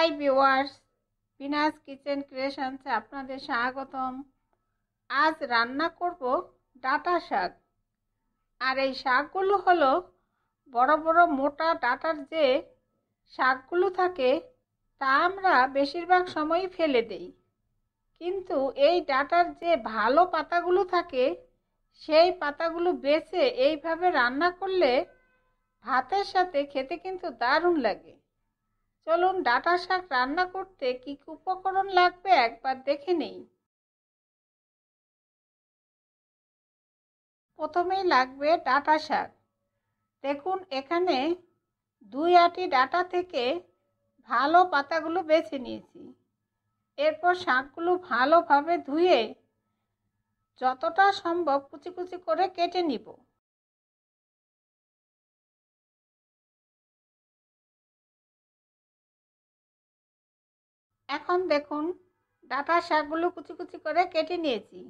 Hi viewers, Binas kitchen ক্রিয়েশনসে আপনাদের স্বাগতম। আজ রান্না করব ডাঁটা শাক। আর এই শাকগুলো হলো বড় বড় মোটা ডাঁটার যে শাকগুলো থাকে তা আমরা বেশিরভাগ সময়ই ফেলে দেই, কিন্তু এই ডাঁটার যে ভালো পাতাগুলো থাকে সেই পাতাগুলো বেছে এইভাবে রান্না করলে ভাতের সাথে খেতে কিন্তু দারুণ লাগে। চলুন ডাঁটা শাক রান্না করতে কি কি উপকরণ লাগবে একবার দেখে নেই। প্রথমেই লাগবে ডাঁটা শাক। দেখুন এখানে 2 আটি ডাঁটা থেকে ভালো পাতাগুলো বেছে নিয়েছি। এরপর শাকগুলো ভালোভাবে ধুয়ে যতটা সম্ভব কুচি কুচি করে কেটে নিব। এখন দেখুন ডাঁটা শাকগুলো কুচি কুচি করে কেটে নিয়েছি,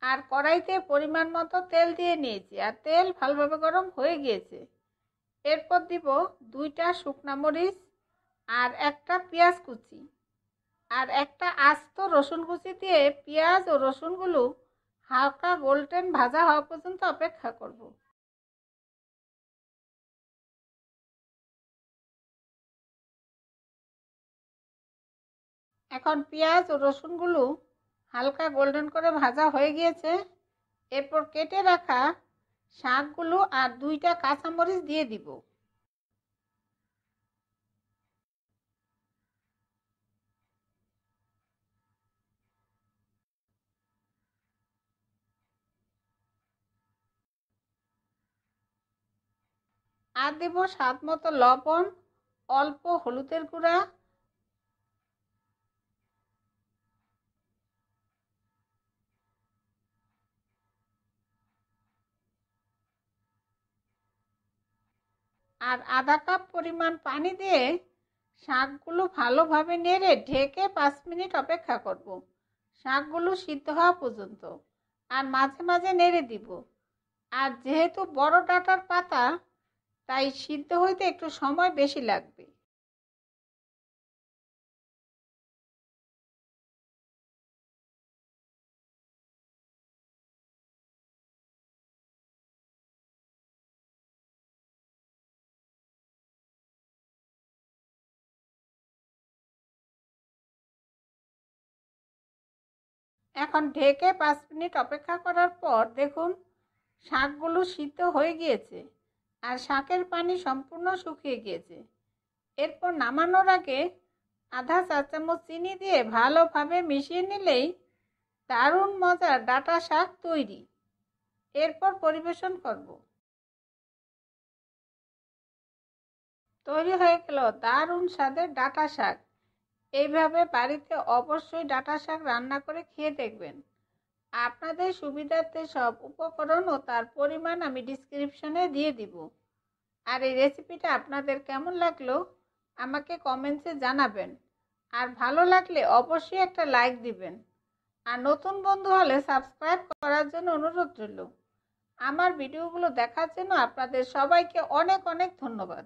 আর কড়াইতে পরিমাণ মতো তেল দিয়ে নিয়েছি, আর তেল ভালোভাবে গরম হয়ে গিয়েছে। এরপর দিব 2টা শুকনো মরিচ আর একটা পেঁয়াজ কুচি আর একটা আস্ত রসুন কুচি দিয়ে পেঁয়াজ ও রসুনগুলো হালকা গোল্ডেন ভাজা হওয়া পর্যন্ত অপেক্ষা করব। এখন পেঁয়াজ ও রসুনগুলো হালকা গোল্ডেন করে ভাজা হয়ে গিয়েছে। এরপর কেটে রাখা শাকগুলো আর 2টা কাঁচামরিচ দিয়ে দিব। আর দেব স্বাদ মতো লবণ, অল্প হলুদের গুঁড়া, আর আধা কাপ পরিমাণ পানি দিয়ে শাকগুলো ভালোভাবে নেড়ে ঢেকে 5 মিনিট অপেক্ষা করব, শাকগুলো সিদ্ধ হওয়া পর্যন্ত। আর মাঝে মাঝে নেড়ে দিব। আর যেহেতু বড় ডাঁটার পাতা তাই সিদ্ধ হইতে একটু সময় বেশি লাগবে। এখন ঢেকে 5 মিনিট অপেক্ষা করার পর দেখুন শাকগুলো সিদ্ধ হয়ে গিয়েছে আর শাকের পানি সম্পূর্ণ শুকিয়ে গিয়েছে। এরপর নামানোর আগে আধা চা চামচ চিনি দিয়ে ভালোভাবে মিশিয়ে নিলেই দারুণ মজার ডাঁটা শাক তৈরি। এরপর পরিবেশন করব। তৈরি হয়ে গেল দারুণ স্বাদের ডাঁটা শাক। এইভাবে বাড়িতে অবশ্যই ডাঁটা শাক রান্না করে খেয়ে দেখবেন। আপনাদের সুবিধার্থে সব উপকরণ ও তার পরিমাণ আমি ডিসক্রিপশনে দিয়ে দিব। আর এই রেসিপিটা আপনাদের কেমন লাগলো আমাকে কমেন্টসে জানাবেন। আর ভালো লাগলে অবশ্যই একটা লাইক দিবেন। আর নতুন বন্ধু হলে সাবস্ক্রাইব করার জন্য অনুরোধ রইল। আমার ভিডিওগুলো দেখার জন্য আপনাদের সবাইকে অনেক অনেক ধন্যবাদ।